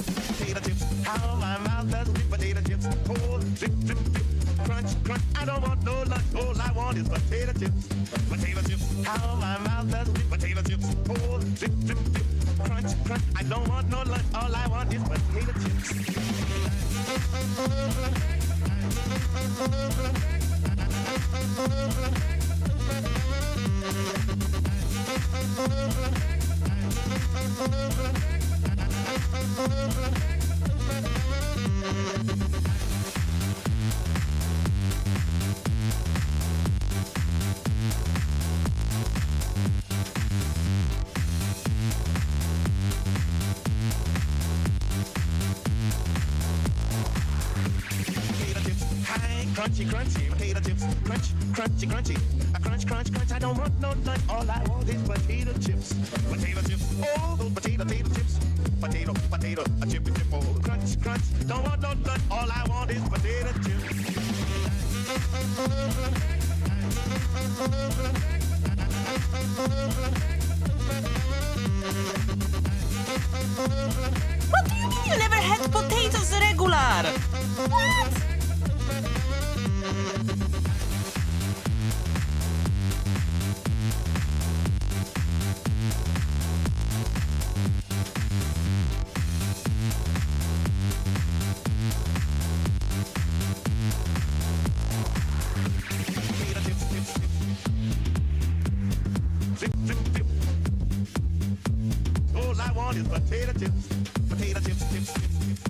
Potato chips, how my mouth does sweet potato chips. Oh, drip, drip, drip, crunch, crunch. I don't want no lunch, all I want is potato chips. Potato chips, how my mouth does sweet potato chips. Oh, drip, drip, drip, crunch, crunch. I don't want no lunch, all I want is potato chips. Crunchy, crunchy, potato chips, crunch, crunchy, crunchy, a crunch, crunch, crunch. I don't want no lunch, all I want is potato chips, potato chips. Oh, those potato chips, potato, potato, a chip, chip, oh, crunch, crunch. Don't want no lunch, all I want is potato chips. What do you mean you never had potatoes regular? What? All I want is potato chips, potato chips, chips, chips, chips.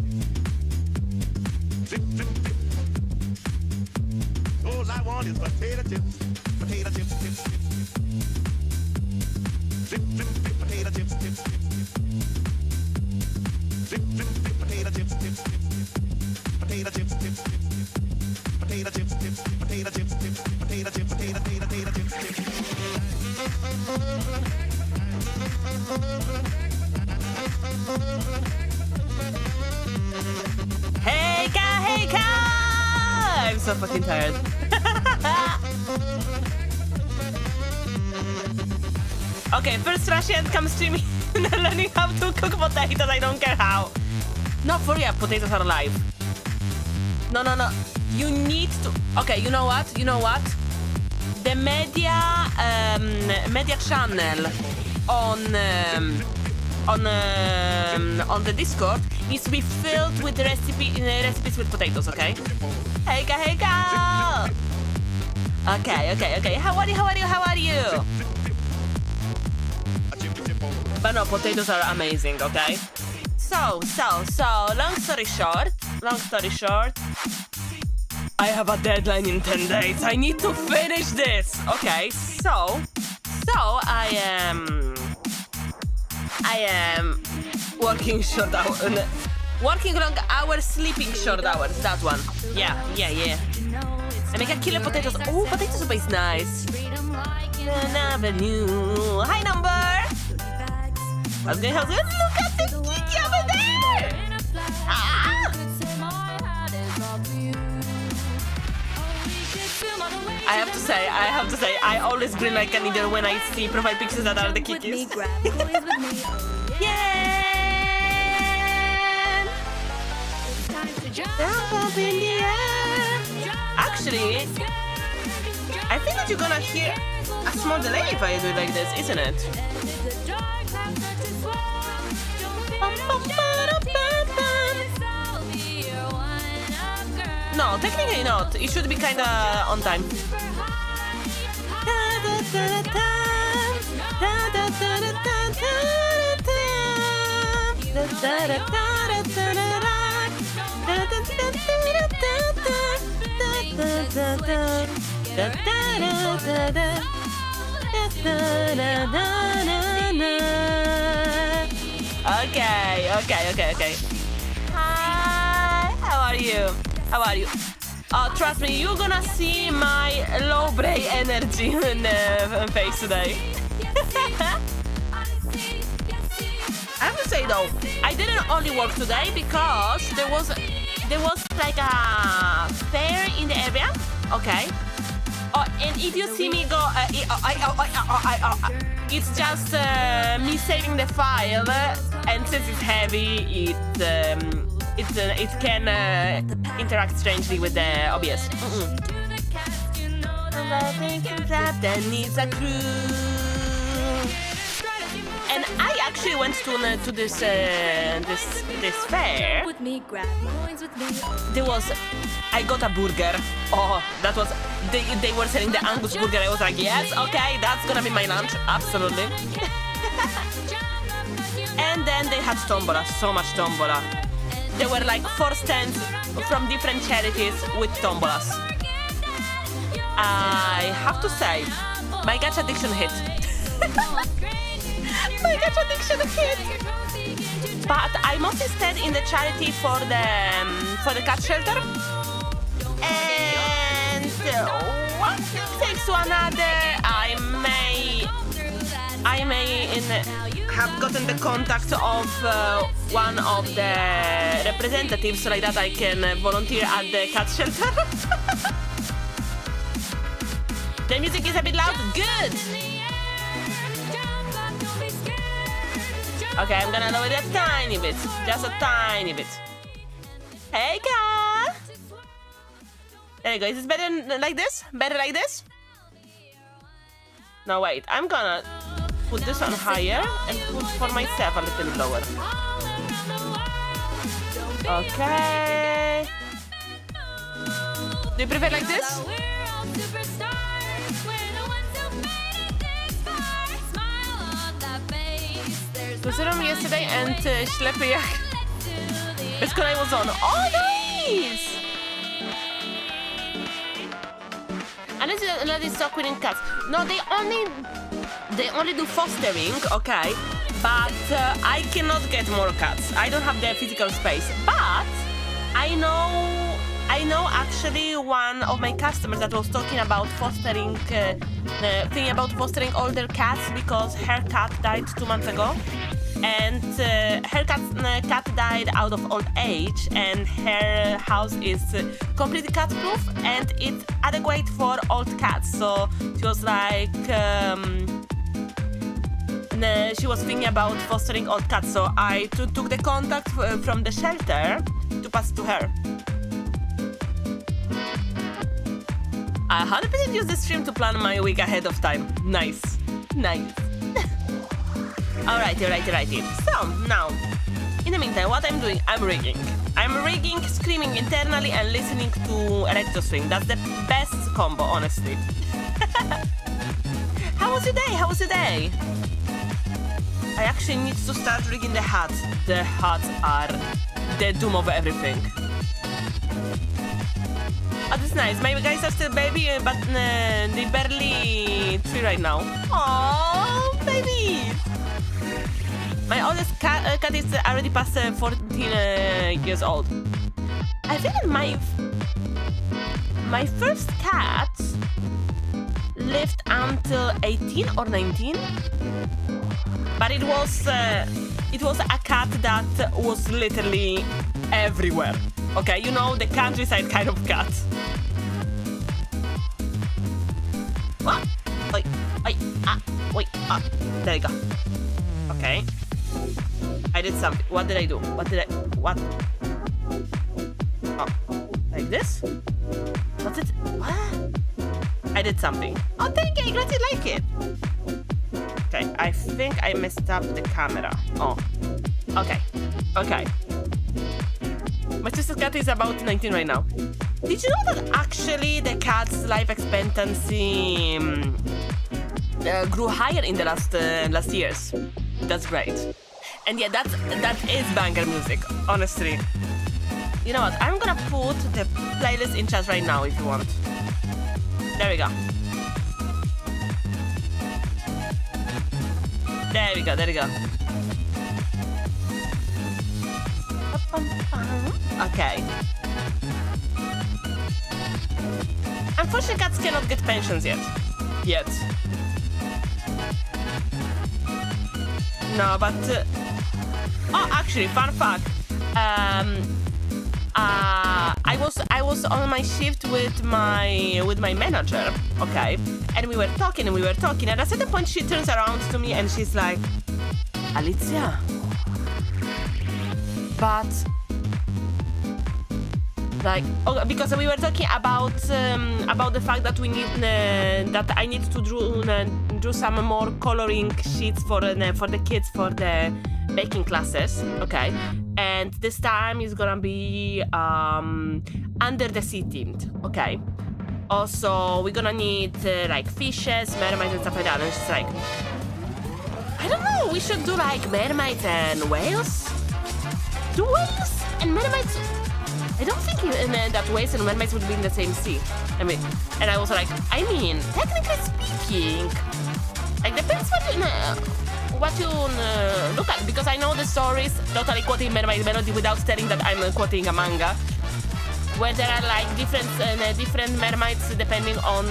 Drip, drip, drip. All I want is potato chips, potato chips, chips, chips, chips. Drip, drip, drip, potato chips, chips, chips, chips. Drip, drip, drip, potato chips, chips, chips, chips. Potato chips, chips, chips, chips. Potato chips, chips, potato chips, chips, potato chips, potato, potato chips, chips. Hey, I'm so fucking tired. Okay, first Russian comes to me learning how to cook potatoes. I don't care how. No, for real, potatoes are alive. No. You need to. Okay, you know what? The media channel on the Discord needs to be filled with recipes with potatoes. Okay. Hey, girl. Okay. How are you? But no, potatoes are amazing. Okay. So, long story short, I have a deadline in 10 days. I need to finish this. Okay, so I am working short hours, working long hours, sleeping short hours. That one. Yeah. I make a killer potatoes. Oh, potato soup is nice. Avenue. Hi, number. How's good? Look at the kitty over there. Ah! I have to say, I always grin like an idiot when I see profile pictures that are the kikis. Yeah! Jump up in the air. Actually, I think that you're gonna hear a small delay if I do it like this, isn't it? No, technically not. It should be kinda on time. Okay. Hi, how are you? Trust me, you're gonna see my low brain energy in face today. I have to say though, I didn't only work today because there was like a fair in the area. Okay. Oh, and if you see me go, it's just me saving the file, and since it's heavy, it can interact strangely with the OBS. And I actually went to this fair. I got a burger. Oh, that was they were selling the Angus burger. I was like, yes, okay, that's gonna be my lunch, absolutely. And then they had tombola, so much tombola. There were like 4 stands from different charities with tombolas. I have to say, my gacha addiction hit. My gacha addiction hit. But I mostly stayed in the charity for the cat shelter. And one thing takes to another. I may have gotten the contact of one of the representatives so like that I can volunteer at the cat shelter. The music is a bit loud. Good. Okay, I'm gonna lower it a tiny bit. Just a tiny bit. Hey, cat. There you go. Is this better like this? Better like this? No, wait. I'm gonna put this on higher and put for myself a little bit lower. Okay. Do you prefer like this? Wyszedłem yesterday and ślepy jak... Bez kolei was on. Oh, nice! Unless you let it stop winning cats. No, they only do fostering, okay? But I cannot get more cats. I don't have the physical space. But I know actually one of my customers that was talking about fostering, thinking about fostering older cats because her cat died 2 months ago. And her cat died out of old age, and her house is completely cat-proof, and it's adequate for old cats. So she was like, she was thinking about fostering old cats. So I took the contact from the shelter to pass to her. I 100% use the stream to plan my week ahead of time. Nice, nice. Alrighty. So, now, in the meantime, what I'm doing, I'm rigging. I'm rigging, screaming internally, and listening to electro swing. That's the best combo, honestly. How was your day? I actually need to start rigging the hats. The hats are the doom of everything. Oh, that's nice. My guys are still baby, but they barely 3 right now. Aww, baby. My oldest cat is already past 14 years old. I think that my first cat lived until 18 or 19, but it was a cat that was literally everywhere. Okay, you know, the countryside kind of cat. What? Wait, there you go. Okay. I did something. What did I do? What? Oh, like this? What's it? What? I did something. Oh, thank you. Glad you like it. Okay, I think I messed up the camera. Oh, okay. My sister's cat is about 19 right now. Did you know that actually the cat's life expectancy grew higher in the last years? That's great. And yeah, that is banger music, honestly. You know what? I'm gonna put the playlist in chat right now if you want. There we go. Okay. Unfortunately, cats cannot get pensions yet. No, but... oh, actually, fun fact. I was on my shift with my manager, okay, and we were talking, and at a certain point she turns around to me and she's like, Alicia, but like, oh, because we were talking about the fact that we need that I need to draw some more coloring sheets for the kids for the baking classes, okay, and this time is gonna be under the sea themed, okay. Also, we're gonna need like fishes, mermaids, and stuff like that. And she's like, I don't know, we should do like mermaids and whales. Do whales and mermaids? I don't think that whales and mermaids would be in the same sea. I mean, and I was like, I mean, technically speaking, like depends what you look at, because I know the stories, totally quoting Mermaid Melody without telling that I'm quoting a manga, where there are like different mermaids depending on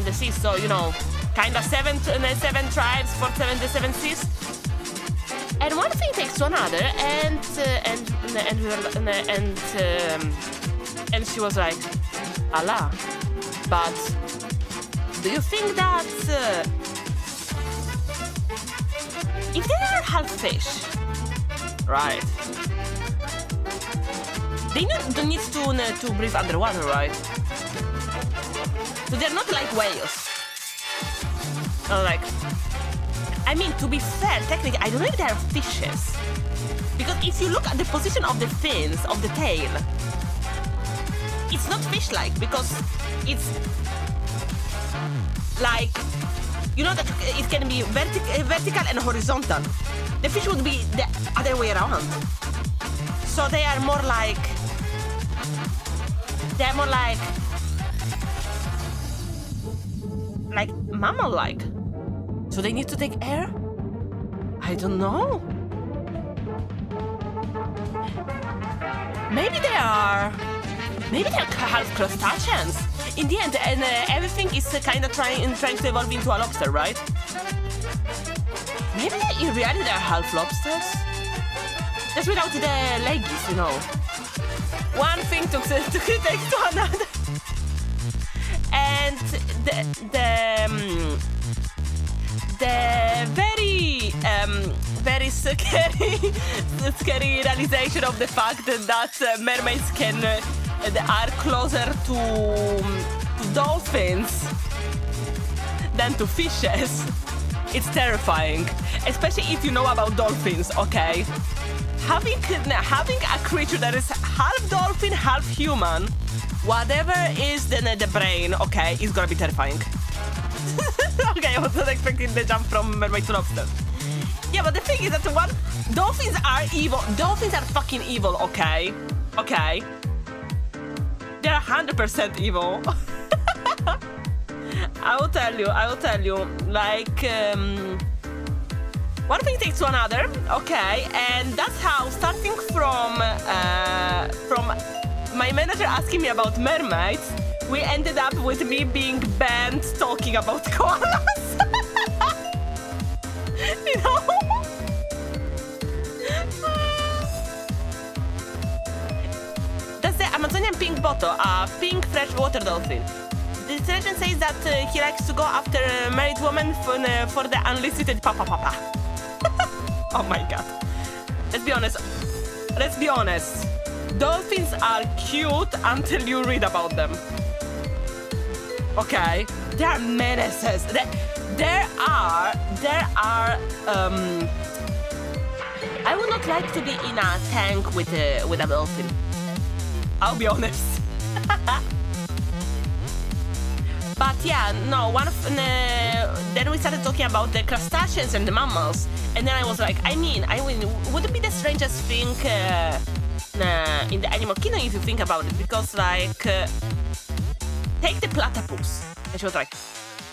the sea. So you know, kind of seven tribes for seven seas. And one thing takes to another, and she was like, Allah, but do you think that if they are half fish, right? They don't need to breathe underwater, right? So they're not like whales. Like, I mean, to be fair, technically, I don't know if they are fishes. Because if you look at the position of the fins, of the tail, it's not fish-like, because it's like, you know that it can be vertical and horizontal. The fish would be the other way around. So they are more like mammal-like. So they need to take air? I don't know. Maybe they're half crustaceans. In the end, and everything is kind of trying to evolve into a lobster, right? Maybe in reality they're half lobsters. Just without the leggies, you know. One thing to take to another. And the very scary realization of the fact that mermaids are closer to dolphins than to fishes. It's terrifying, especially if you know about dolphins, okay? Having a creature that is half dolphin, half human, whatever is the brain, okay, is gonna be terrifying. Okay, I was not expecting the jump from mermaid to lobster. Yeah, but the thing is that dolphins are evil. Dolphins are fucking evil, okay? Okay. They're 100% evil. I will tell you. Like, one thing takes to another, okay? And that's how, starting from my manager asking me about mermaids, we ended up with me being banned talking about koalas. You know? That's the Amazonian pink bottle, a pink freshwater dolphin. The legend says that he likes to go after married women for the unlimited papa. Oh my god. Let's be honest. Dolphins are cute until you read about them. Okay? They are menaces. There are I would not like to be in a tank with a dolphin. I'll be honest. But yeah, no, then we started talking about the crustaceans and the mammals. And then I was like, I mean, would it be the strangest thing in the animal kingdom if you think about it? Because like, take the platypus. And she was like,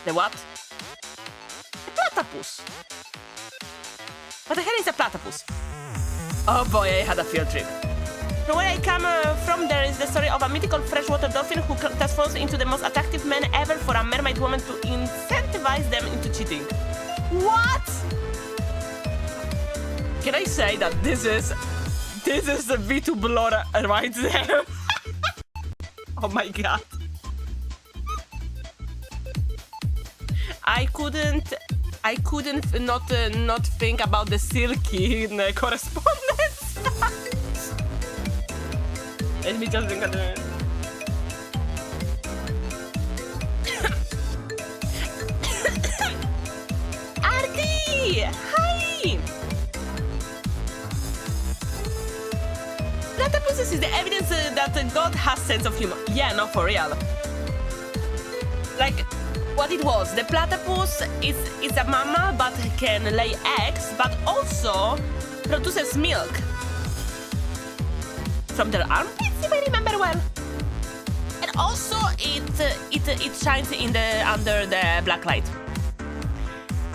the what? The platypus. What the hell is a platypus? Oh boy, I had a field trip. From where I come from, there is the story of a mythical freshwater dolphin who transforms into the most attractive man ever for a mermaid woman to incentivize them into cheating. What? Can I say that this This is the Vtuber right there. Oh my god. I couldn't not think about the silky in the correspondence. Let me just think of it. Artie! Hi! Platypus is the evidence that God has sense of humor. Yeah, no, for real. Like, what it was, the platypus is a mammal but can lay eggs, but also produces milk from their armpits, if I remember well. And also it shines in under the black light.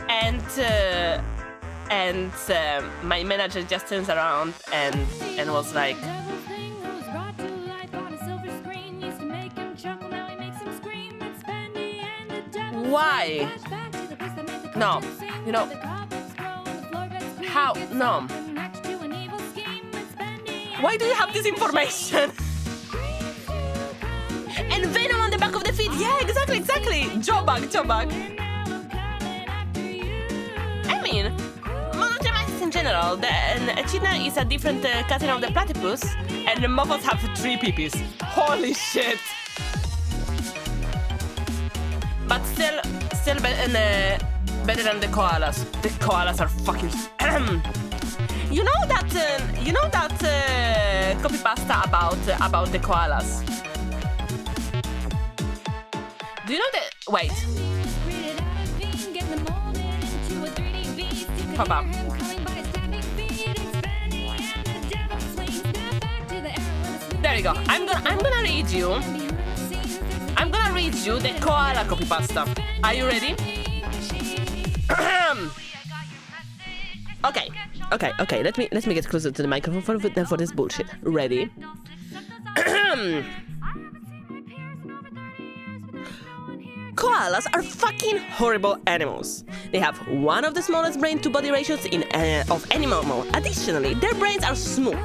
And my manager just turns around and was like, why? No, you know, how? No. Why do you have this information? And venom on the back of the feet. Yeah, exactly. Jawbug. I mean, monotrematitis in general, the echidna is a different cousin of the platypus, and the moths have 3 peepees. Holy shit! But still better than the koalas. The koalas are fucking. You know that copy pasta about the koalas. Do you know that? Wait. Papa. There you go. I'm gonna read you. I'm gonna read you the koala copy pasta. Are you ready? Okay. Let me get closer to the microphone for this bullshit. Ready? Koalas are fucking horrible animals. They have one of the smallest brain-to-body ratios of any mammal. Additionally, their brains are smooth.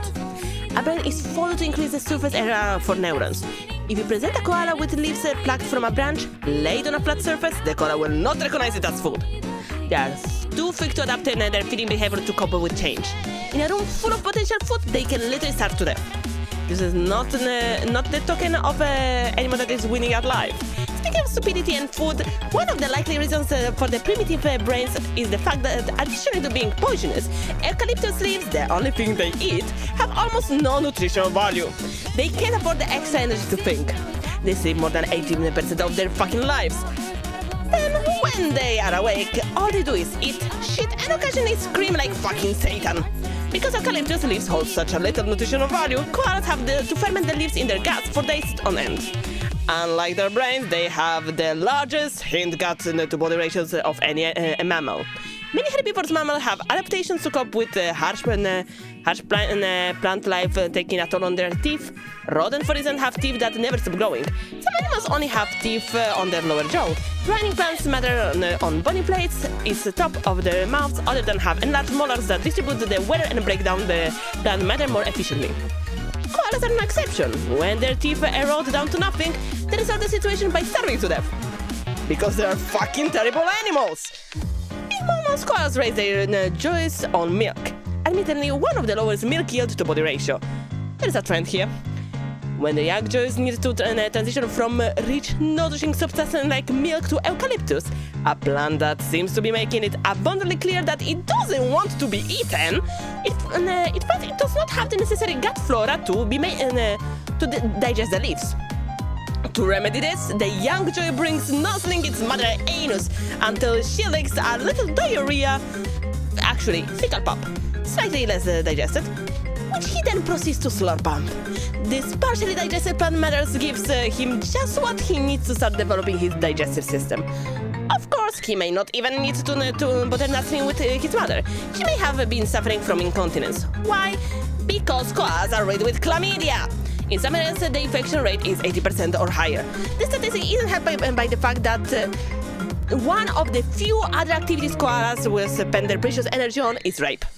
A brain is followed to increase the surface area for neurons. If you present a koala with leaves plucked from a branch laid on a flat surface, the koala will not recognize it as food. They are too quick to adapt in their feeding behavior to cope with change. In a room full of potential food, they can literally starve to death. This is not the token of an animal that is winning at life. Speaking of stupidity and food, one of the likely reasons for the primitive brains is the fact that, additionally to being poisonous, eucalyptus leaves, the only thing they eat, have almost no nutritional value. They can't afford the extra energy to think. They sleep more than 80% of their fucking lives. Then, when they are awake, all they do is eat, shit, and occasionally scream like fucking Satan. Because eucalyptus leaves hold such a little nutritional value, koalas have to ferment the leaves in their guts for days on end. Unlike their brains, they have the largest hind gut to body ratios of any mammal. Many herbivorous mammals have adaptations to cope with harsh plant life taking a toll on their teeth. Rodents, for instance, have teeth that never stop growing. Some animals only have teeth on their lower jaw. Grinding plants matter on bony plates is the top of their mouths, other than have enlarged molars that distribute the wear and break down the plant matter more efficiently. Koalas are no exception. When their teeth erode down to nothing, they resolve the situation by starving to death. Because they are fucking terrible animals! In mammals, koalas raise their jaws on milk. Admittedly, one of the lowest milk yield to body ratio. There is a trend here. When the young jaws need to transition from rich, nourishing substance like milk to eucalyptus, a plant that seems to be making it abundantly clear that it doesn't want to be eaten, it does not have the necessary gut flora to digest the leaves. To remedy this, the young joy brings nuzzling its mother anus until she licks a little diarrhea, actually fecal pop, slightly less digested, which he then proceeds to slurp up. This partially digested plant matter gives him just what he needs to start developing his digestive system. Of course, he may not even need to bother nursing with his mother. She may have been suffering from incontinence. Why? Because koalas are riddled with chlamydia. In some areas, the infection rate is 80% or higher. This statistic isn't helped by the fact that one of the few other activities koalas will spend their precious energy on is rape.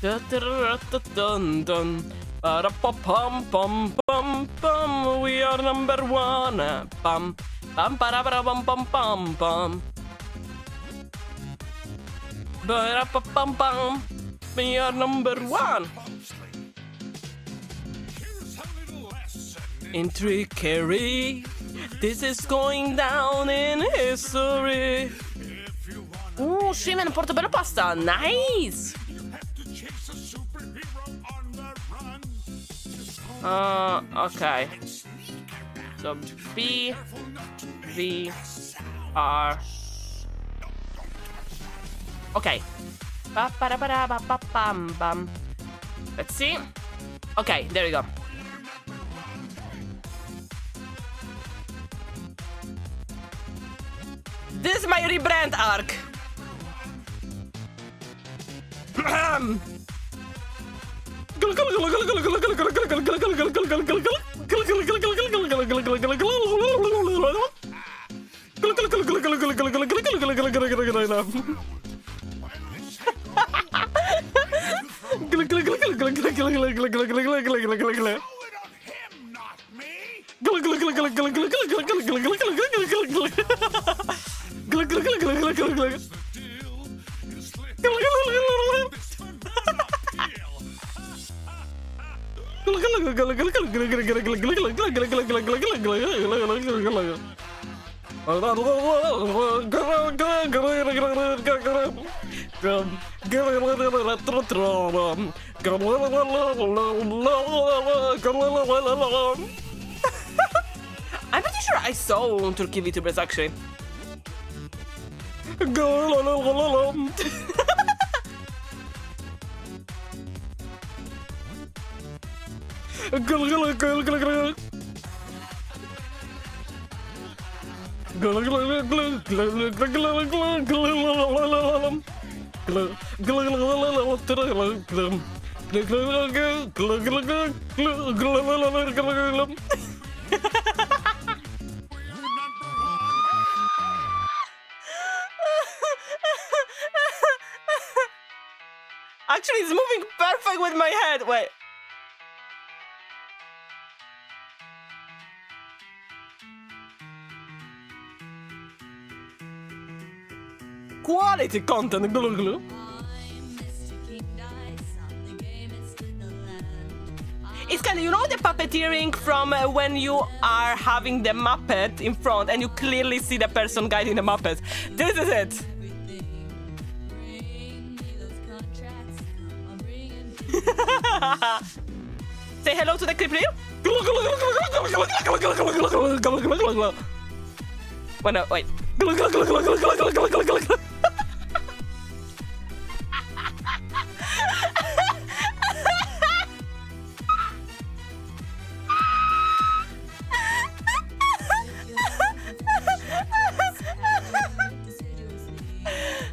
Dun dun. Ba-da-pa-pum pum pum pum. We are number one. Pum pum ba-da-ba-da-bum pum pum pum. Ba-da-pa-pum pum. We are number one. In trickery, this is going down in history. Ooh, Shimon Portobello pasta, nice. Okay. So B, V, R. Okay. Ba-ba-da-ba-da-ba-ba-bam-bam. Let's see. Okay, there we go. This is my rebrand arc. I'm pretty sure I saw Turkey VTubers actually. Actually, it's moving perfect with my head. Wait. Quality content. It's kind of, you know, the puppeteering from when you are having the Muppet in front and you clearly see the person guiding the Muppet. This is it. Say hello to the clip reel. Wait, no, wait.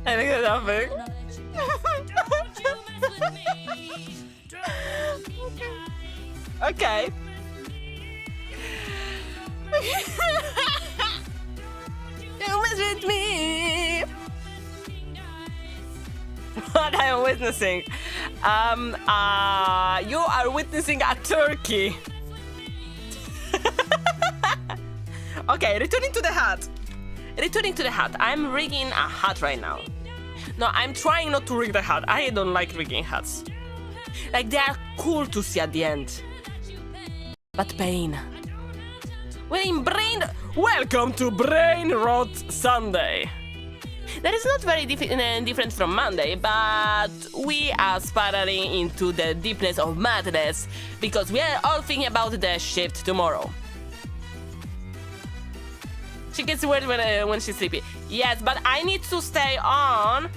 I think that's nothing. Okay. Don't mess with me. What I am witnessing? You are witnessing a turkey. Okay, returning to the hat. Returning to the hat. I'm rigging a hat right now. No, I'm trying not to rig the hat. I don't like rigging hats. Like, they are cool to see at the end. But pain. We're in brain... Welcome to Brain Rot Sunday. That is not very different from Monday, but we are spiraling into the deepness of madness because we are all thinking about the shift tomorrow. She gets weird when she's sleepy. Yes, but I need to stay on.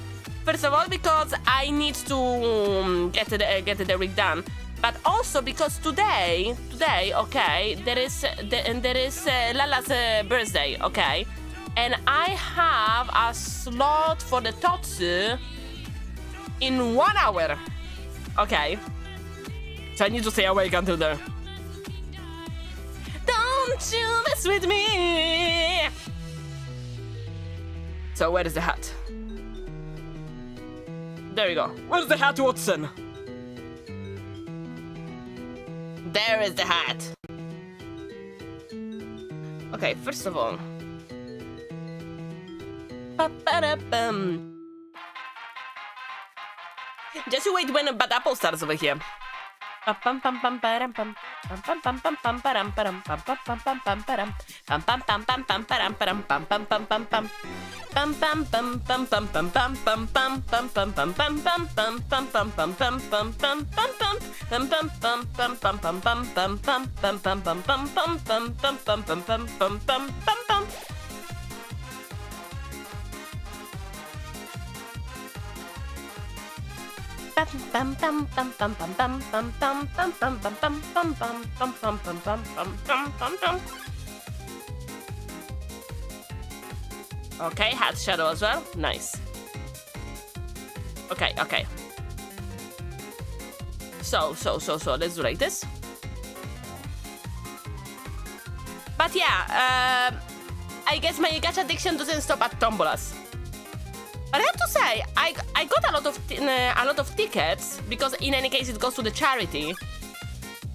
First of all, because I need to get the rig done, but also because today, okay, there is Lala's birthday, okay, and I have a slot for the Tatsu in 1 hour, okay, so I need to stay awake until then. Don't you mess with me. So where is the hat? There you go. Where's the hat, Watson? There is the hat. Okay, first of all. Ba-ba-da-bum. Just you wait when a bad apple starts over here. Okay, hat shadow as well. Nice. Okay, okay. So, let's do like this. But yeah, I guess my gacha addiction doesn't stop at tombolas. But I have to say, I got a lot of tickets because in any case it goes to the charity.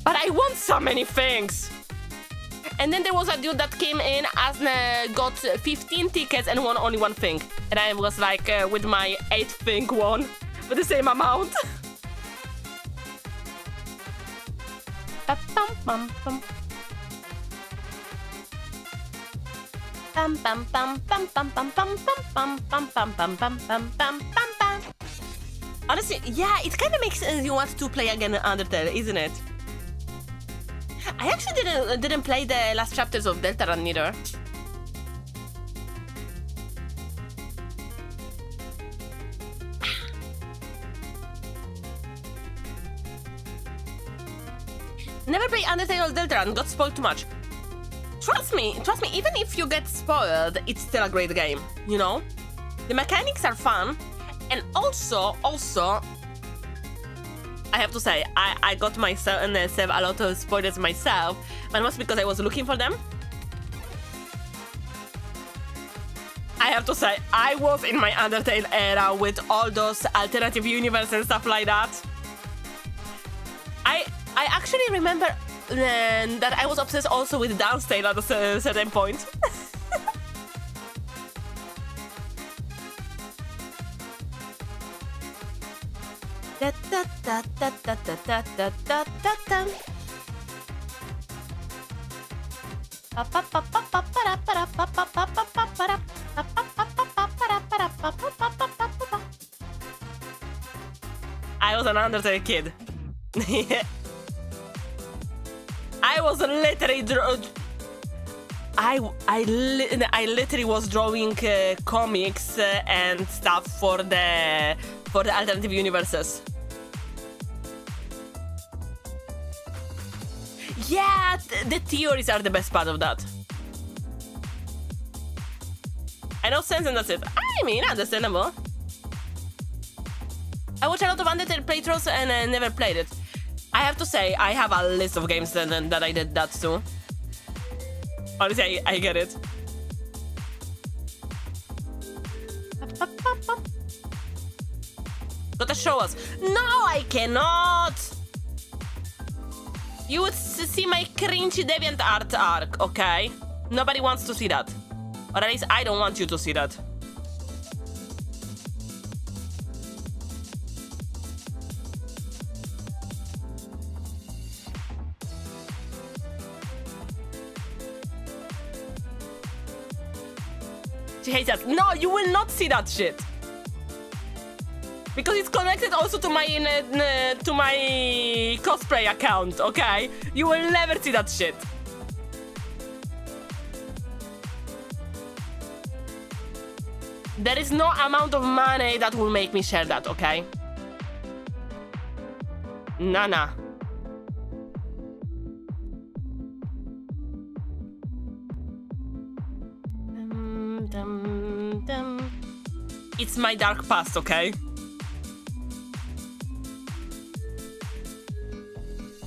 But I won so many things. And then there was a dude that came in and got 15 tickets and won only one thing. And I was like, with my 8th thing won with the same amount. Honestly, yeah, it kind of makes you want to play again Undertale, isn't it? I actually didn't play the last chapters of Deltarune neither. Never play Undertale or Deltarune, got spoiled too much. Trust me, even if you get spoiled, it's still a great game, you know? The mechanics are fun, and also, I have to say, I got myself a lot of spoilers myself, but it was because I was looking for them. I have to say, I was in my Undertale era with all those alternative universe and stuff like that. I actually remember that I was obsessed also with Dance-Tale at a certain point. I was an Undertale kid. I was literally I literally was drawing comics and stuff for the alternative universes. Yeah, the theories are the best part of that. I know sense and that's it. I mean, understandable. I watch a lot of Undertale playthroughs and never played it. I have to say, I have a list of games that I did that too. Honestly, I get it. Gotta show us. No, I cannot! You would see my cringy deviant art arc, okay? Nobody wants to see that. Or at least I don't want you to see that. She hates that. No, you will not see that shit. Because it's connected also to my cosplay account, okay? You will never see that shit. There is no amount of money that will make me share that, okay? Nah. It's my dark past, okay?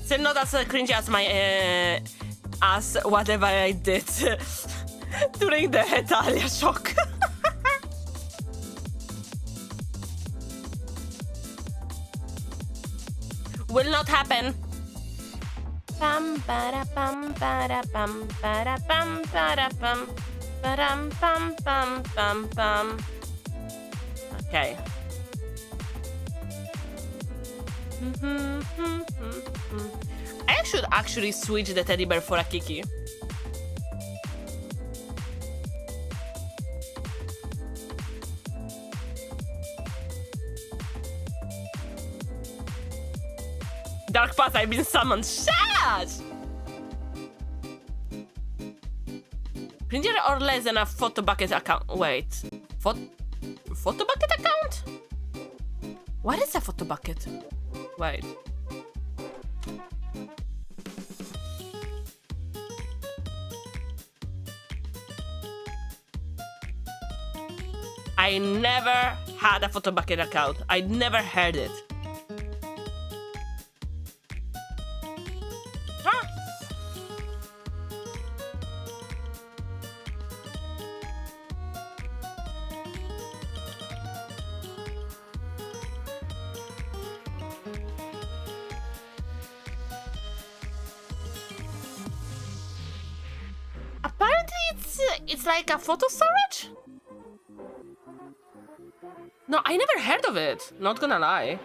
Still not as cringy as my as whatever I did during the Italia shock. Will not happen. Pam para pam para pam para pam para pam param pam pam pam pam. Okay. I should actually switch the teddy bear for a Kiki. Dark Path, I've been summoned. Shut! Printer or less than a photo bucket account. Wait. Photo bucket account? What is a photo bucket? Wait. I never had a photo bucket account. I never heard it. Huh? Apparently it's like a photo storage? No, I never heard of it. Not gonna lie.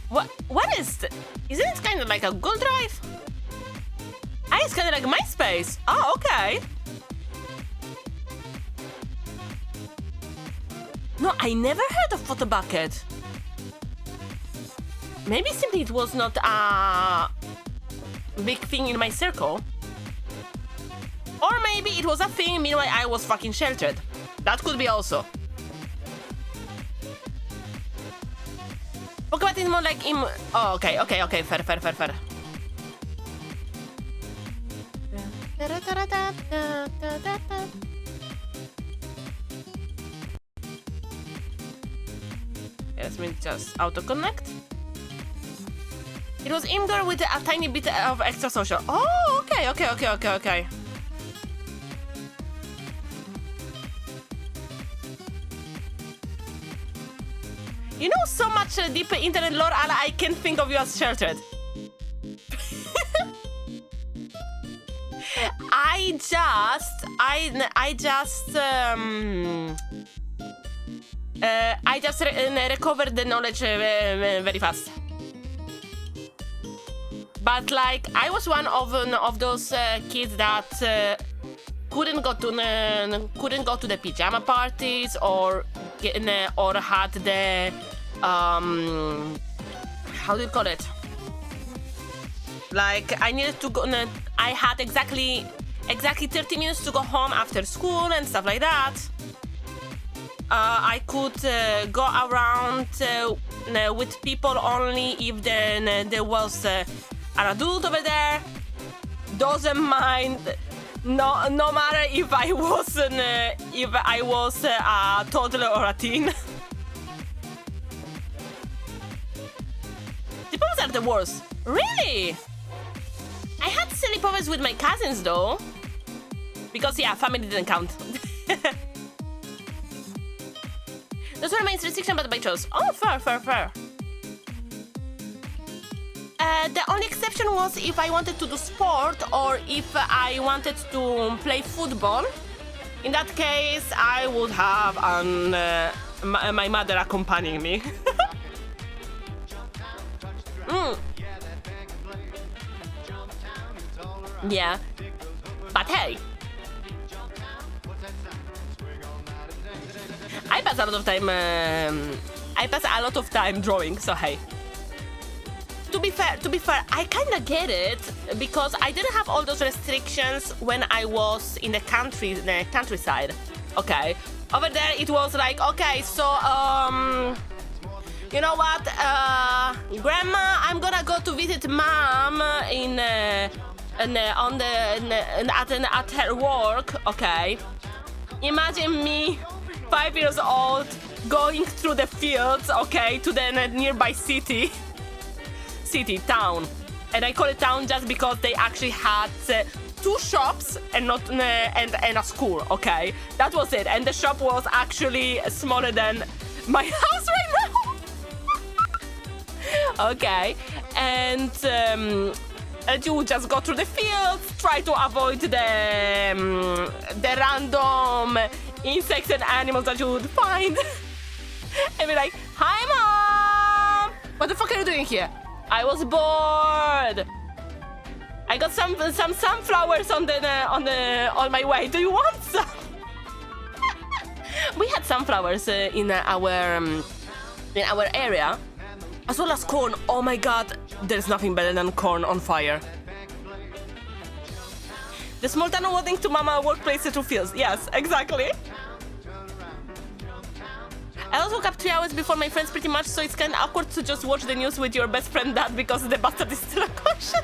What is it? Isn't it kind of like a Google Drive? Ah, it's kind of like MySpace. Oh, okay. No, I never heard of Photo Bucket. Maybe simply it was not a big thing in my circle. Or maybe it was a thing, meanwhile I was fucking sheltered. That could be also. Okay, but it's more like oh, okay, fair. Let me just auto-connect. It was Imgur with a tiny bit of extra social. Oh, okay. You know so much deep internet lore, Ala, I can't think of you as sheltered. I just recovered the knowledge very fast. But like, I was one of those kids that couldn't go to the pajama parties or had the how do you call it? Like, I needed to go. I had exactly 30 minutes to go home after school and stuff like that. I could go around with people only if there was an adult over there. Doesn't mind. No matter if I was a toddler or a teen. Sleepovers are the worst. Really? I had sleepovers with my cousins though. Because yeah, family didn't count. Those were my restriction, but by choice. Oh, fair. The only exception was if I wanted to do sport or if I wanted to play football. In that case, I would have my mother accompanying me. Yeah, but hey, I pass a lot of time drawing, so hey. To be fair, I kinda get it because I didn't have all those restrictions when I was in the countryside. Okay, over there it was like, okay, so you know what, Grandma, I'm gonna go to visit Mom at her work. Okay, imagine me, 5 years old, going through the fields, okay, to the nearby town, and I call it town just because they actually had 2 shops and not and a school. Okay, that was it, and the shop was actually smaller than my house right now. Okay, and you would just go through the fields, try to avoid the random insects and animals that you would find, and be like, "Hi, Mom! What the fuck are you doing here? I was bored. I got some sunflowers on my way. Do you want some?" We had sunflowers in our area, as well as corn. Oh my god, there's nothing better than corn on fire. The small town wanting to mama workplace through fields. Yes, exactly. I also woke up 3 hours before my friends pretty much, so it's kind of awkward to just watch the news with your best friend dad because the bastard is still unconscious.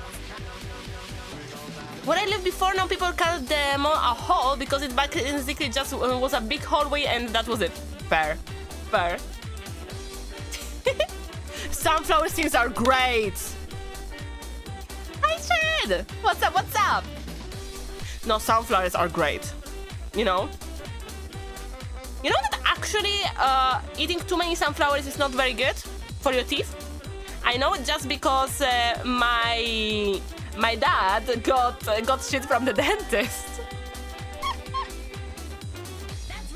Where I lived before, now people call the mall a hall because it basically just was a big hallway and that was it. Fair. Fair. Sunflower things are great. Hi, Chad. What's up? What's up? No, sunflowers are great. You know? You know that actually eating too many sunflowers is not very good for your teeth? I know it just because my dad got shit from the dentist.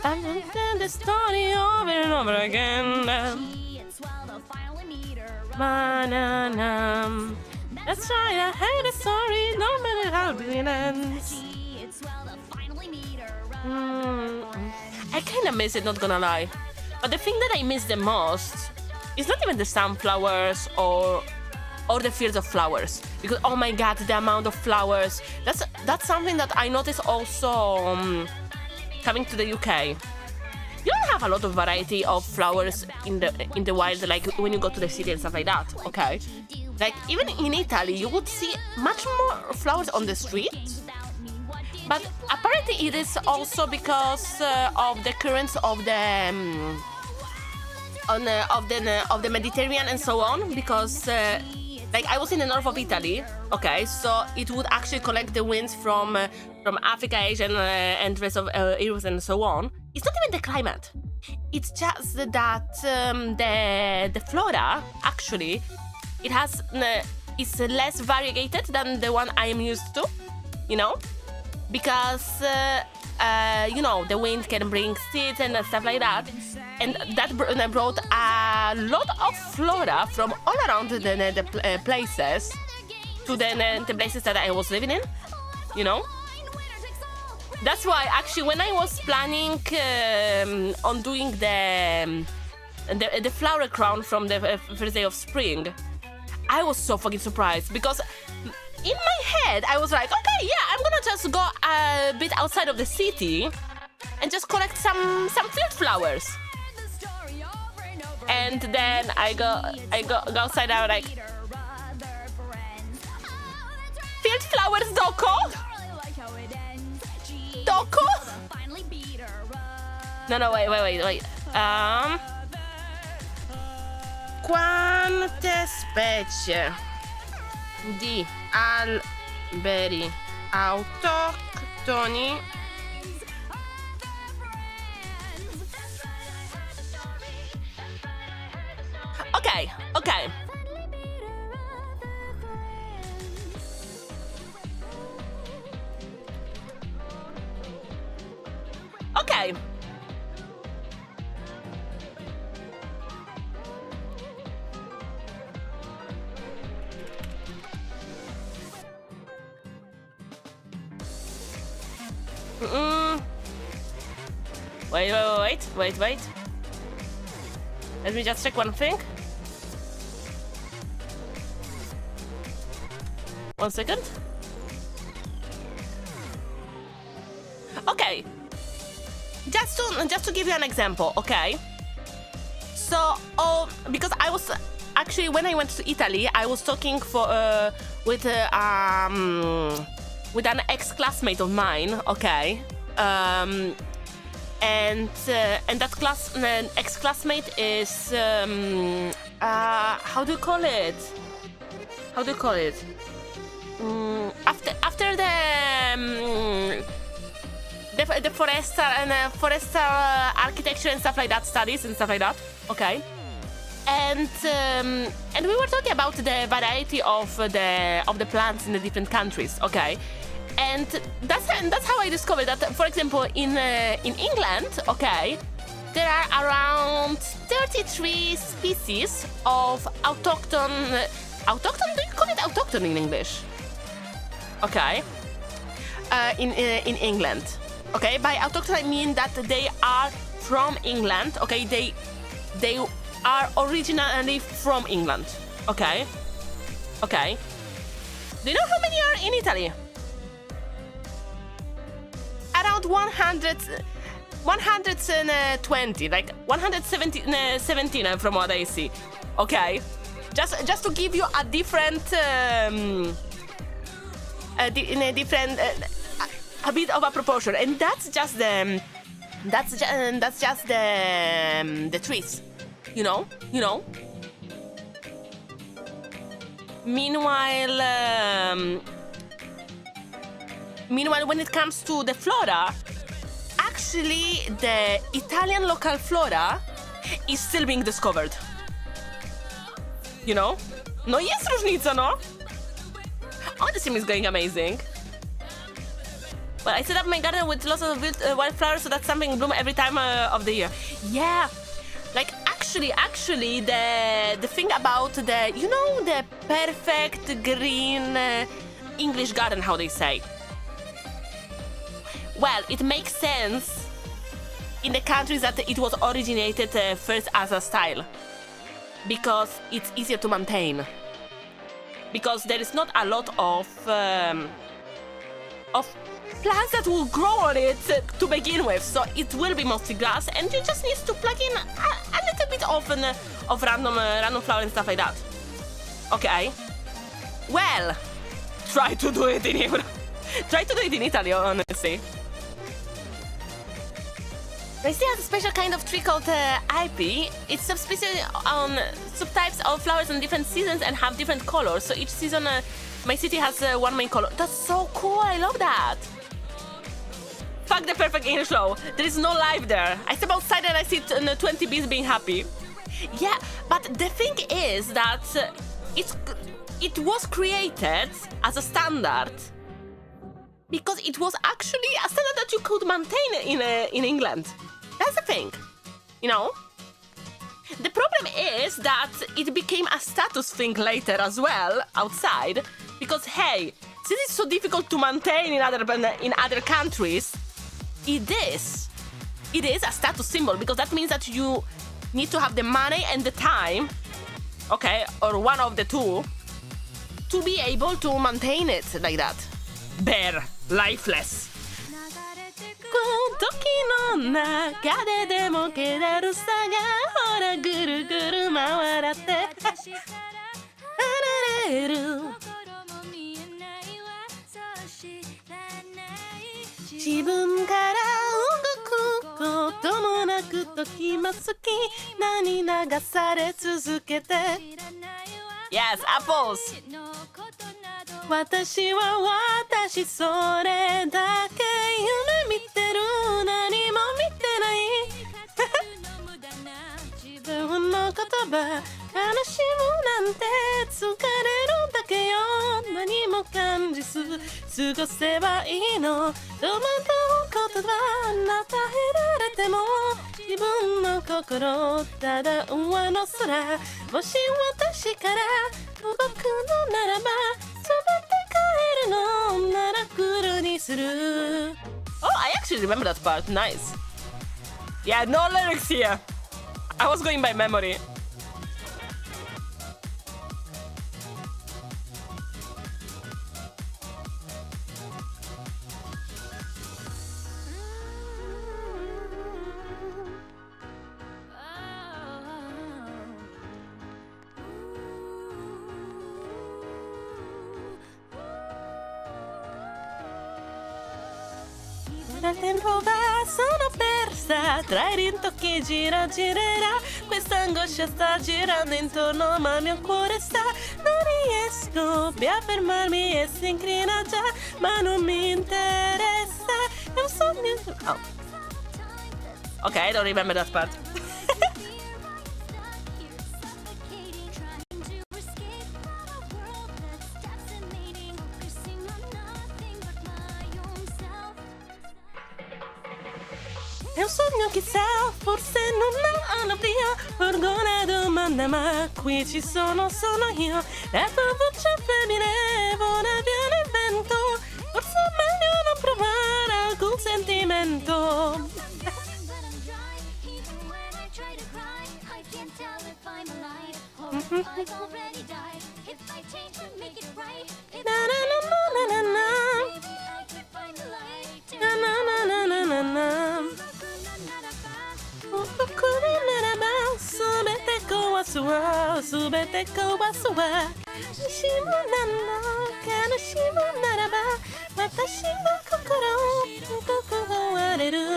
I'm gonna tell the story over and over again. That's right, I heard the story, no matter how it ends. I kinda miss it, not gonna lie. But the thing that I miss the most is not even the sunflowers or the fields of flowers. Because oh my god, the amount of flowers. That's something that I noticed also coming to the UK. You don't have a lot of variety of flowers in the wild, like when you go to the city and stuff like that, okay? Like even in Italy, you would see much more flowers on the street. But apparently it is also because of the currents of the Mediterranean and so on. Because like I was in the north of Italy, okay, so it would actually collect the winds from Africa, Asia, and the rest of Europe and so on. It's not even the climate. It's just that the flora actually it's less variegated than the one I am used to, you know. Because you know, the wind can bring seeds and stuff like that, and that brought a lot of flora from all around the places to the places that I was living in, you know. That's why actually when I was planning on doing the flower crown from the first day of spring, I was so fucking surprised because in my head, I was like, okay, yeah, I'm gonna just go a bit outside of the city and just collect some field flowers. And then I go outside, I'm like, field flowers, Doko? Doko? No, wait. Quante specie di alberi autoctoni okay Wait. Let me just check one thing. 1 second. Okay. Just to give you an example, okay? So, because I was actually when I went to Italy, I was talking with an ex-classmate of mine, okay? And that ex-classmate is how do you call it? After the forester architecture and stuff like that, studies and stuff like that, okay? and we were talking about the variety of the plants in the different countries, okay? And that's how I discovered that, for example, in England, okay, there are around 33 species of autochthon. Autochthon? Do you call it autochthon in English? Okay. In England. Okay. By autochthon I mean that they are from England. Okay. They are originally from England. Okay. Okay. Do you know how many are in Italy? Around 120, like 117 from what I see. Okay, just to give you a different, a bit of a proportion, and that's just the trees, you know. Meanwhile, when it comes to the flora, actually, the Italian local flora is still being discovered. You know? No jest różnica, no? Oh, the sim is going amazing. Well, I set up my garden with lots of wildflowers, so that something bloom every time of the year. Yeah, like actually, the thing about the, you know, the perfect green English garden, how they say. Well, it makes sense in the countries that it was originated first as a style, because it's easier to maintain. Because there is not a lot of plants that will grow on it to begin with, so it will be mostly grass, and you just need to plug in a little bit of random flower and stuff like that. Okay. Well, try to do it in Europe. Try to do it in Italy, honestly. They still have a special kind of tree called IP. It's subspecies on subtypes of flowers in different seasons and have different colors. So each season, my city has one main color. That's so cool. I love that. Fuck the perfect English flow. There is no life there. I step outside and I see 20 bees being happy. Yeah, but the thing is that it was created as a standard because it was actually a standard that you could maintain in England. That's the thing, you know? The problem is that it became a status thing later as well, outside, because hey, since it's so difficult to maintain in other countries, it is a status symbol, because that means that you need to have the money and the time, okay, or one of the two, to be able to maintain it like that. Bare, lifeless. 時の中ででも気だるさがほらぐるぐる回って離れる自分から動くこともなく時も好きなに流され続けて Yes, apples! 私は私それだけ夢見てる何も見てない自分の言葉悲しむなんて疲れるだけよ何も感じず過ごせばいいの戸惑う言葉なたえられても自分の心ただ上の空もし私から届くのならば Oh, I actually remember that part. Nice. Yeah, no lyrics here. I was going by memory. Il tempo va, sono persa tra i rintocchi gira girerà questa angoscia sta girando intorno ma il mio cuore sta non riesco più a fermarmi e si incrina già ma non mi interessa è un sogno oh. Okay, I don't remember that part. È un sogno chissà, forse non hanno via. Orgone domanda, ma qui ci sono io. La tua voce femminile viene il vento. Forse è meglio non provare alcun sentimento. Na na na na na na. Na na na na na na na. Subete go asua, subete go asua. Shimunana, kana shimunaraba, watashi no kokoro, kokoro wareru.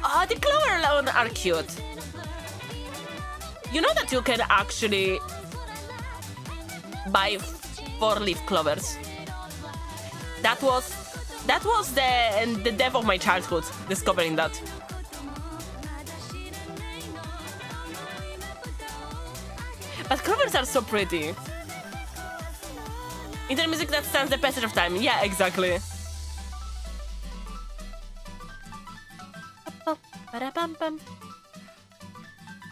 Oh, the clover alone are cute. You know that you can actually buy 4-leaf clovers. That was the death of my childhood, discovering that. But clovers are so pretty. Inter music that stands the passage of time. Yeah, exactly.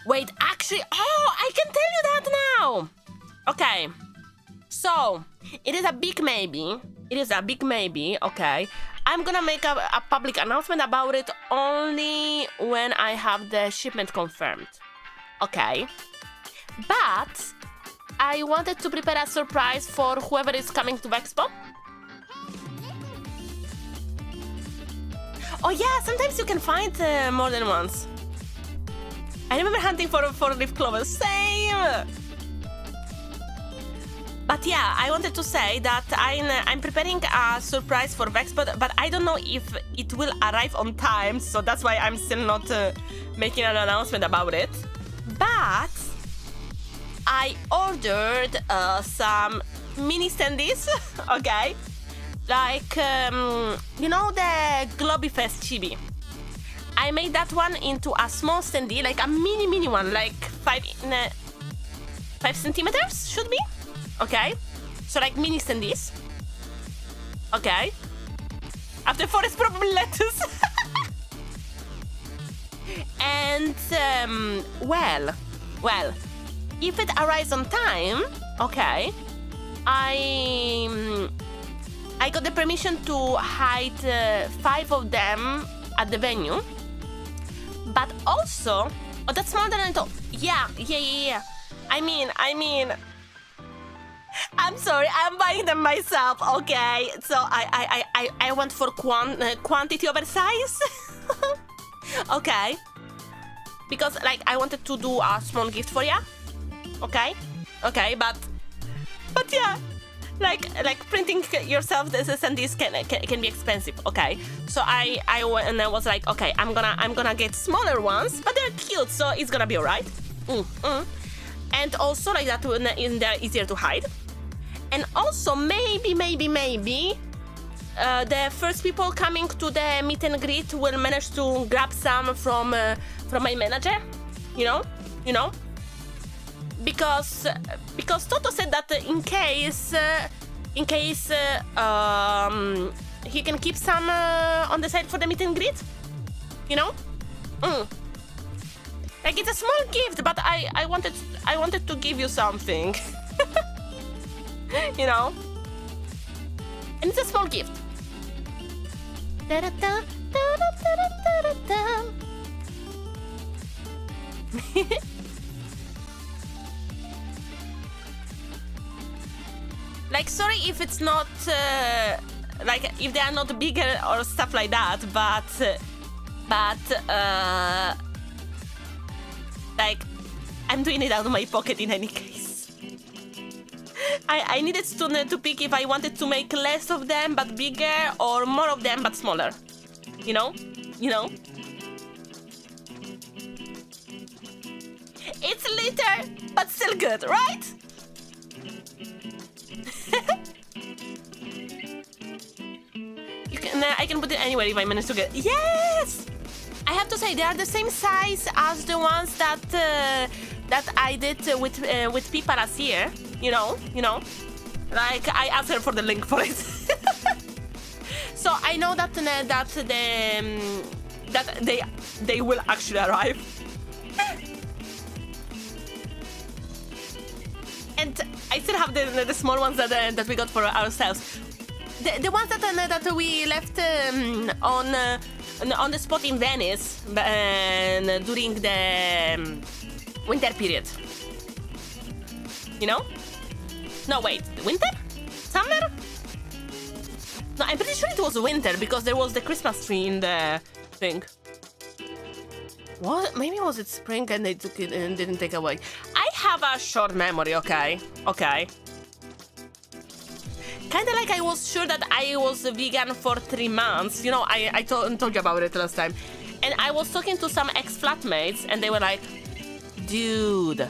Wait, actually, oh, I can tell you that now. Okay. So, it is a big maybe. It is a big maybe, okay. I'm gonna make a public announcement about it only when I have the shipment confirmed. Okay. But I wanted to prepare a surprise for whoever is coming to Expo. Oh yeah, sometimes you can find more than once. I remember hunting for 4-leaf clovers. Same! But yeah, I wanted to say that I'm preparing a surprise for Vexpo, but I don't know if it will arrive on time, so that's why I'm still not making an announcement about it. But I ordered some mini standees, okay? Like, you know the Globie Fest chibi? I made that one into a small standee, like a mini one, like 5 centimeters, should be? Okay, so like mini standees. Okay. After 4 is probably lettuce. And, well, if it arrives on time, okay, I got the permission to hide 5 of them at the venue. But also, oh, that's more than I thought. Yeah. I mean, I'm sorry, I'm buying them myself, okay? So I went for quantity over size. Okay. Because, like, I wanted to do a small gift for ya. Okay? Okay, but yeah. Like printing yourself this and this can be expensive, okay? So I went and I was like, okay, I'm gonna get smaller ones, but they're cute, so it's gonna be alright. And also like that they're easier to hide. And also maybe the first people coming to the meet and greet will manage to grab some from my manager, you know. Because Toto said that in case he can keep some on the side for the meet and greet, you know. Like it's a small gift, but I wanted to give you something, you know. And it's a small gift. Like, sorry if it's not, like, if they are not bigger or stuff like that, but like, I'm doing it out of my pocket in any case. I needed to pick if I wanted to make less of them but bigger, or more of them but smaller. You know? It's litter, but still good, right? I can put it anywhere if I manage to get. Yes! I have to say they are the same size as the ones that I did with Pipa last year. You know. Like I asked her for the link for it. So I know that they will actually arrive. And I still have the small ones that we got for ourselves. The ones that we left on the spot in Venice during the winter period. You know? No, wait, winter? Summer? No, I'm pretty sure it was winter because there was the Christmas tree in the thing. What? Maybe was it spring and they took it and didn't take away? I have a short memory, okay? Okay. Kinda like I was sure that I was vegan for 3 months. You know, I told you about it last time. And I was talking to some ex-flatmates and they were like, dude,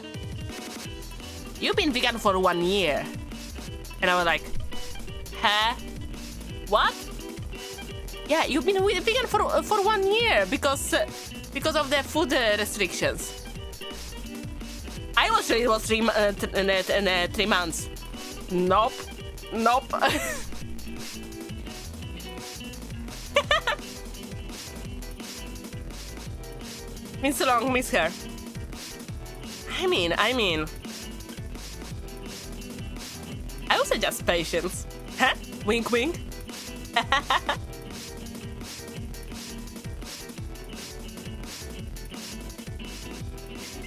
you've been vegan for 1 year. And I was like, huh? What? Yeah, you've been vegan for 1 year because of the food restrictions. I was sure it was 3 months. Nope. Nope. Been so long, miss her. I mean. I also just patience. Huh? Wink, wink.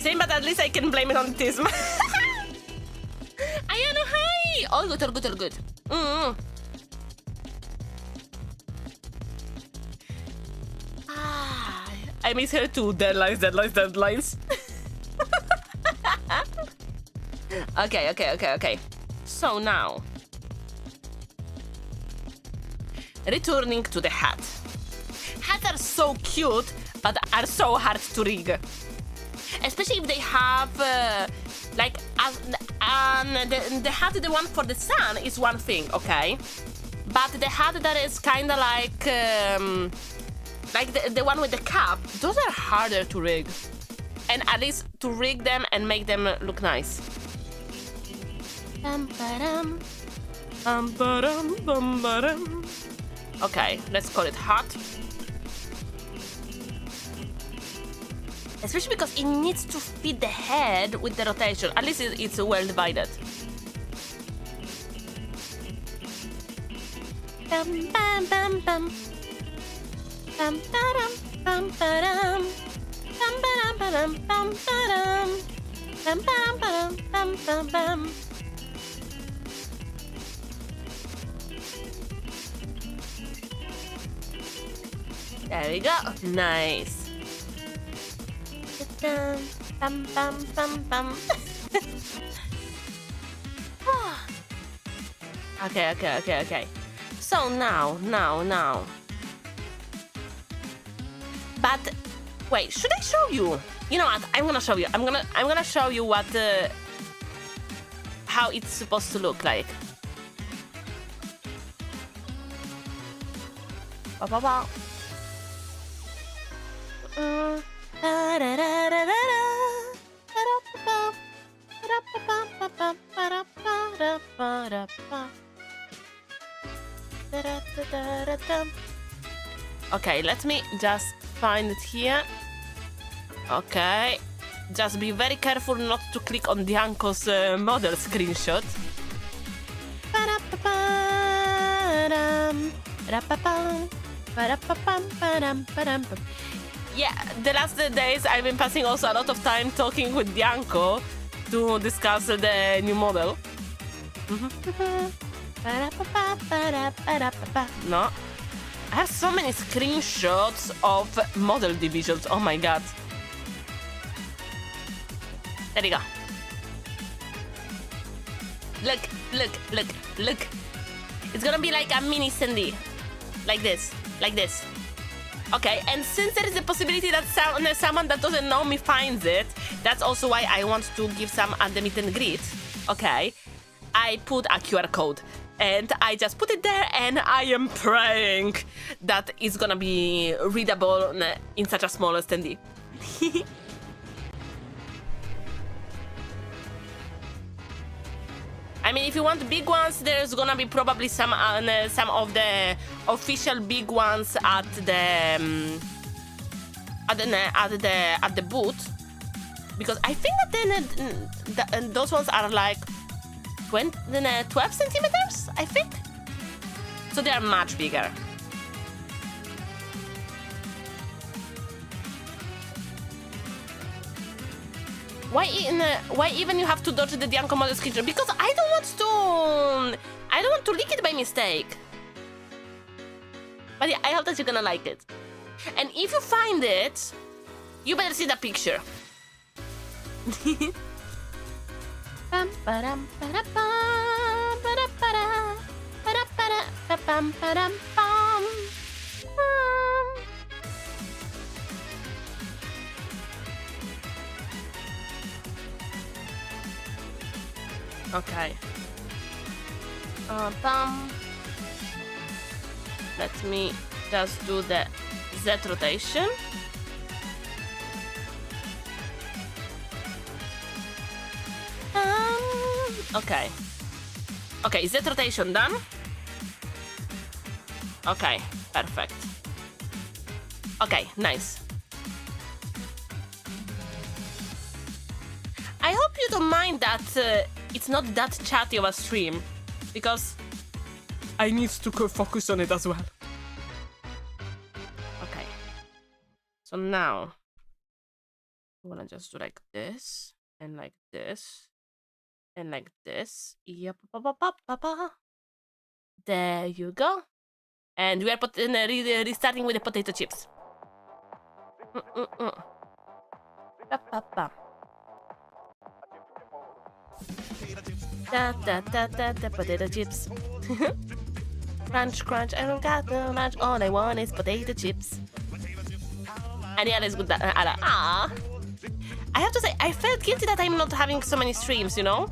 Same, but at least I can blame it on autism. Ayano, hi! All good, all good, all good. I miss her too. Deadlines. Okay. So now, returning to the hat. Hats are so cute, but are so hard to rig. Especially if they have, the hat, the one for the sun is one thing, okay? But the hat that is kinda like the one with the cap, those are harder to rig. And at least to rig them and make them look nice. Okay, let's call it hat. Especially because it needs to fit the head with the rotation. At least it's well divided. There we go. Nice. Okay. So now. But wait, should I show you? You know what? I'm gonna show you. I'm gonna show you what how it's supposed to look like. Okay, let me just find it here. Okay, just be very careful not to click on Dianco's model screenshot. Yeah, the last days I've been passing also a lot of time talking with Dianco to discuss the new model. No. I have so many screenshots of model divisions. Oh my god. There you go. Look. It's gonna be like a mini Cindy. Like this. Okay, and since there is a possibility that someone that doesn't know me finds it, that's also why I want to give some at the meet and greet. Okay, I put a QR code. And I just put it there, and I am praying that it's gonna be readable in such a small standee. I mean, if you want big ones, there's gonna be probably some of the official big ones at the booth, because I think that then those ones are like 12 centimeters, I think. So they are much bigger. Why even you have to dodge the uncommodous creature? Because I don't want to leak it by mistake. But yeah, I hope that you're gonna like it. And if you find it, you better see the picture. Okay. Let me just do the Z rotation. Okay. Okay, Z rotation done. Okay, perfect. Okay, nice. I hope you don't mind that it's not that chatty of a stream, because I need to focus on it as well. Okay. So now, I'm gonna just do like this, and like this, and like this. Yep. There you go. And we are restarting with the potato chips. Potato chips. Crunch, crunch, I don't got no lunch. All I want is potato chips. And yeah, let's go that. I have to say, I felt guilty that I'm not having so many streams, you know?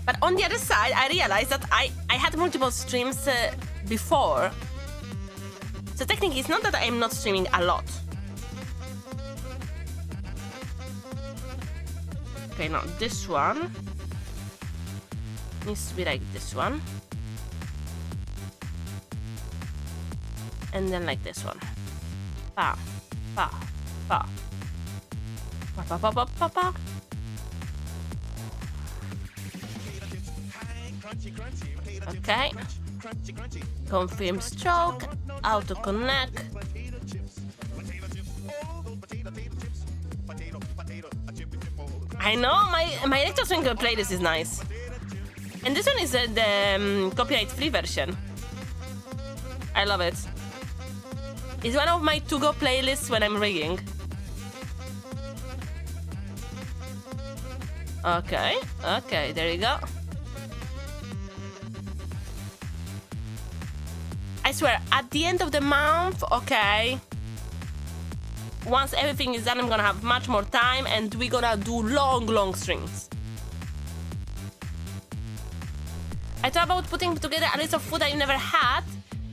But on the other side, I realized that I had multiple streams before. So technically, it's not that I'm not streaming a lot. Okay, now this one needs to be like this one. And then like this one. Pa, pa, pa. Pa, pa, pa, pa, pa, pa. Okay. Confirm stroke. Auto connect. I know my electro swing playlist is nice. And this one is the copyright-free version. I love it. It's one of my to-go playlists when I'm rigging. Okay, okay, there you go. I swear, at the end of the month, okay, once everything is done, I'm gonna have much more time and we're gonna do long streams. I thought about putting together a list of food I never had,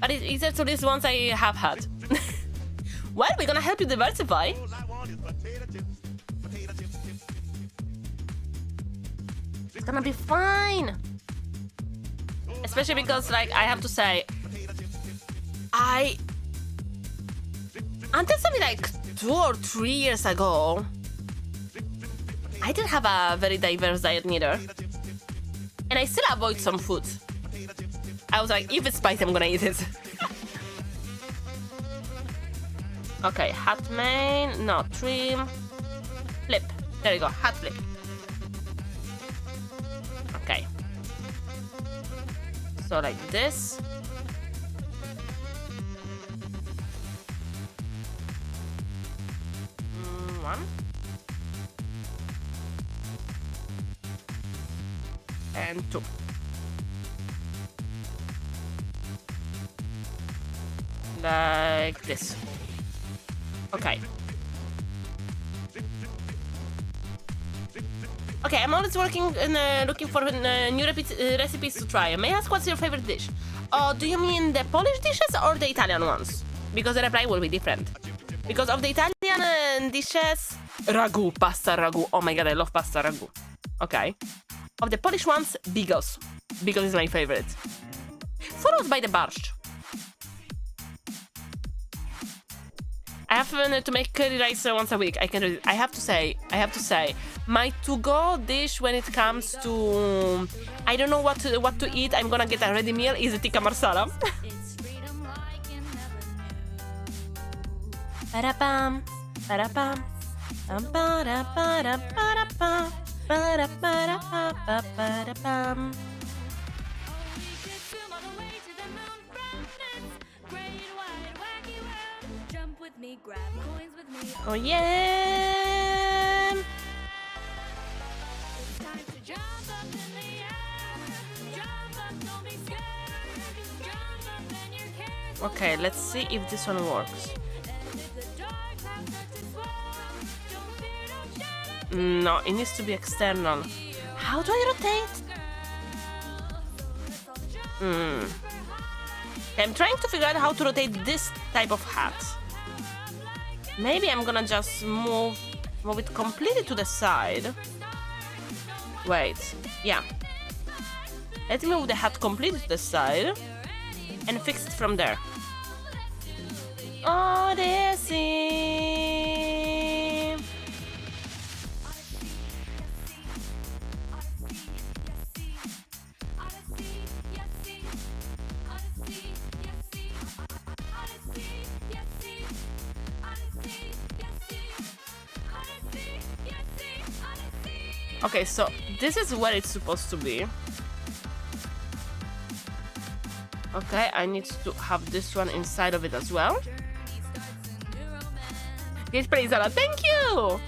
but it's easier to list ones I have had. Well, we're gonna help you diversify. It's gonna be fine. Especially because, like, I have to say, until something like 2 or 3 years ago, I didn't have a very diverse diet neither. And I still avoid some food. I was like, if it's spicy, I'm gonna eat it. Okay, hat main, no, trim, flip. There you go, hat flip. Okay. So like this. One. And 2. Like this. Okay. Okay, I'm always working and looking for new recipes to try. May I ask what's your favorite dish? Do you mean the Polish dishes or the Italian ones? Because the reply will be different. Because of the Italian dishes, ragu, pasta ragu. Oh my god, I love pasta ragu. Okay. Of the Polish ones, Bigos. Bigos is my favorite. Followed by the Barszcz. I have to make curry rice once a week. I have to say, my to-go dish when it comes to I don't know what to eat. I'm gonna get a ready meal. Is tikka marsala. Ba-da-bam, ba-da-bam, ba-da-ba-da-ba-da-ba-da-bam, ba-da-ba-da-ba-ba-ba-da-bam. Oh yeah! Okay, let's see if this one works. No, it needs to be external. How do I rotate? I'm trying to figure out how to rotate this type of hat. Maybe I'm gonna just move it completely to the side. Wait, yeah. Let me move the hat completely to the side and fix it from there. Odyssey. Okay, so this is where it's supposed to be. Okay, I need to have this one inside of it as well. Yes, Prizala, thank you!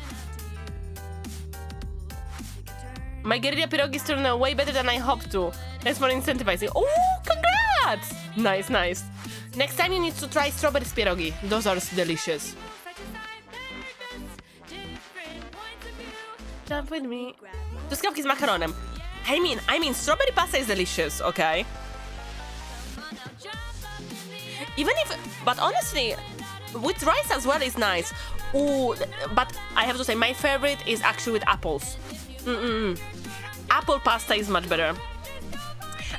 My guerrilla pierogi is turning out way better than I hoped to. Thanks for incentivizing. Oh, congrats! Nice, nice. Next time you need to try strawberry pierogi. Those are delicious. Jump with me. Truskawki z makaronem. I mean, strawberry pasta is delicious, okay? Even if, but honestly, with rice as well is nice. Ooh, but I have to say, my favorite is actually with apples. Apple pasta is much better.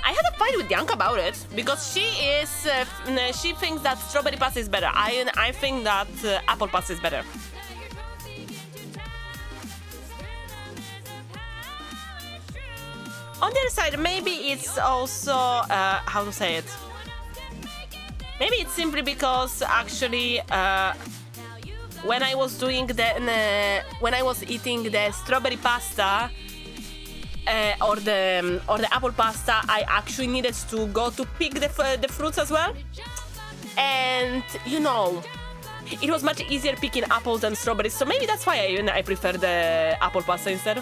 I had a fight with Bianca about it because she thinks that strawberry pasta is better. I think that apple pasta is better. On the other side, maybe it's also how to say it. Maybe it's simply because actually when I was doing when I was eating the strawberry pasta or the apple pasta, I actually needed to go to pick the fruits as well, and you know, it was much easier picking apples than strawberries. So maybe that's why I prefer the apple pasta instead.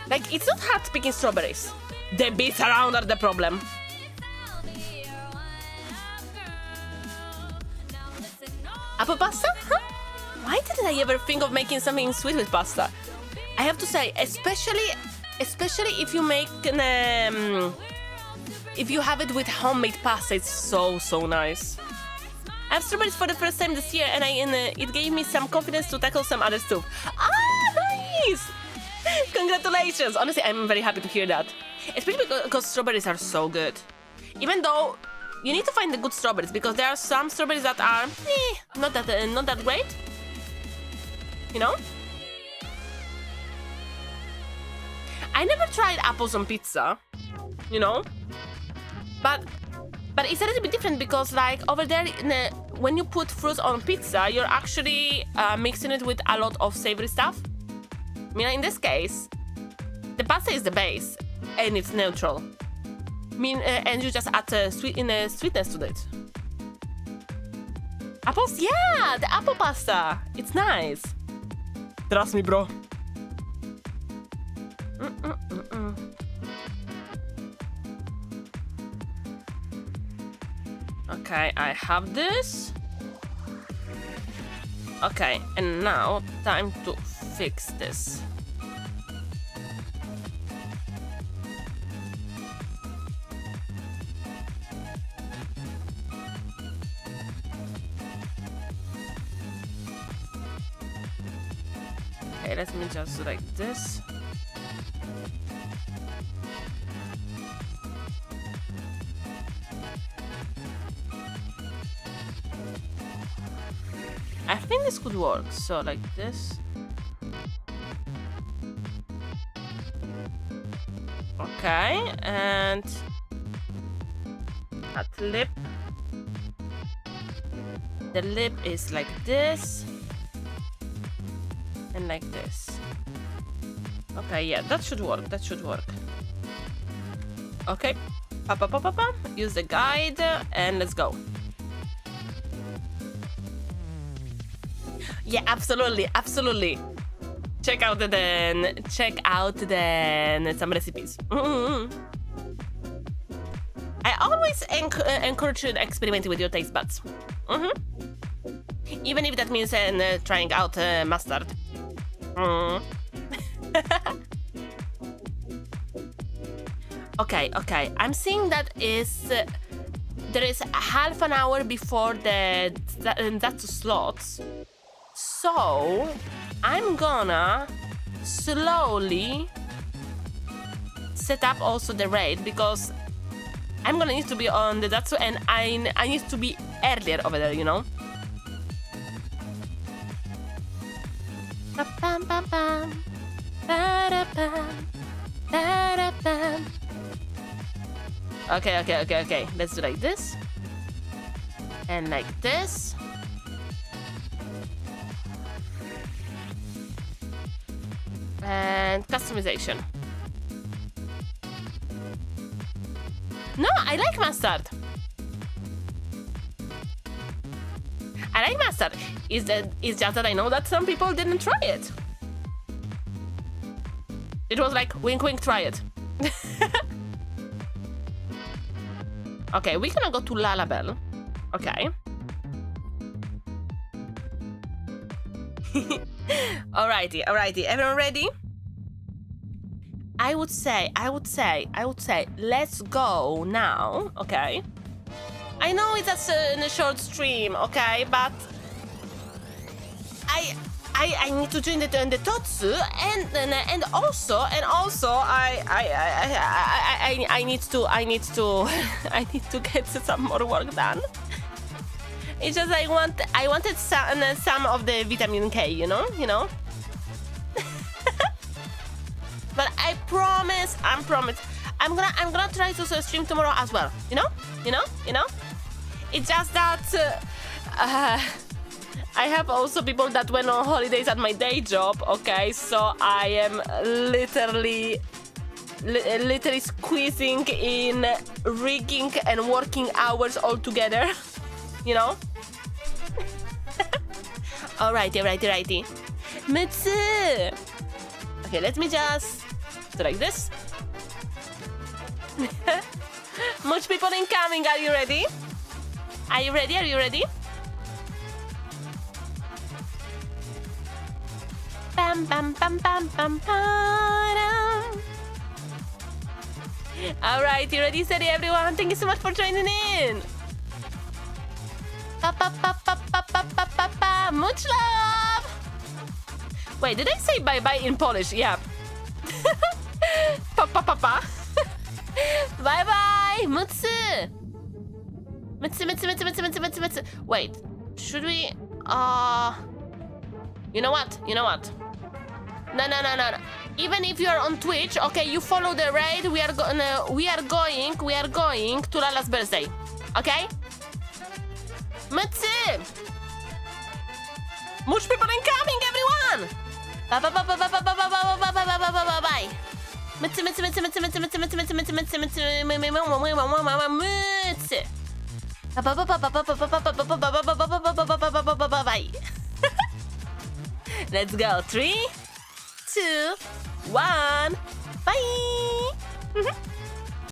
Like, it's not hard picking strawberries. The bits around are the problem. Apple pasta? Huh? Why didn't I ever think of making something sweet with pasta? I have to say, especially if you make if you have it with homemade pasta, it's so nice. I have strawberries for the first time this year, and it gave me some confidence to tackle some other stuff. Ah, nice! Congratulations! Honestly, I'm very happy to hear that. Especially because strawberries are so good. Even though you need to find the good strawberries, because there are some strawberries that are not that great. You know? I never tried apples on pizza. You know? But it's a little bit different because, like, over there, when you put fruit on pizza, you're actually mixing it with a lot of savory stuff. I mean, in this case, the pasta is the base, and it's neutral. I mean, and you just add sweetness to it. Apples? Yeah, the apple pasta. It's nice. Trust me, bro. Okay, I have this. Okay, and now time to fix this. Okay, let me just do like this. I think this could work. So like this. Okay, and that lip. The lip is like this. And like this. Okay, yeah, that should work. That should work. Okay. Use the guide and let's go. Yeah, absolutely, absolutely. Check out some recipes. I always encourage you to experiment with your taste buds. Even if that means trying out mustard. Okay. I'm seeing that there is half an hour before the zatsu slots. So I'm gonna slowly set up also the raid because I'm gonna need to be on the zatsu and I need to be earlier over there, you know? Okay. Let's do like this. And like this. And customization. No, I like mustard. I like mustard. It's just that I know that some people didn't try it. It was like, wink, wink, try it. Okay, we're gonna go to Lalabelle. Okay. Alrighty. Everyone ready? I would say, let's go now, okay? I know it's a short stream, okay, but I need to join the Totsu and also I need to get some more work done. It's just I wanted some of the vitamin K, you know. But I promise, I'm gonna try to stream tomorrow as well. You know. It's just that I have also people that went on holidays at my day job. Okay, so I am literally squeezing in rigging and working hours all together. You know. Alrighty. Mitsu. Okay, let me just do like this. Much people incoming. Are you ready? Are you ready? Bam. Alright, you ready, steady, everyone? Thank you so much for joining in. Much love. Wait, did I say bye-bye in Polish? Yeah. Bye-bye. Mutsu. Wait, should we... You know what? No. Even if you are on Twitch, okay, you follow the raid. We are going to Lala's birthday. Okay? Mutsu. Much people incoming, everyone. Bye. Mutsu. Bye. Let's go. 3, 2, 1. Bye.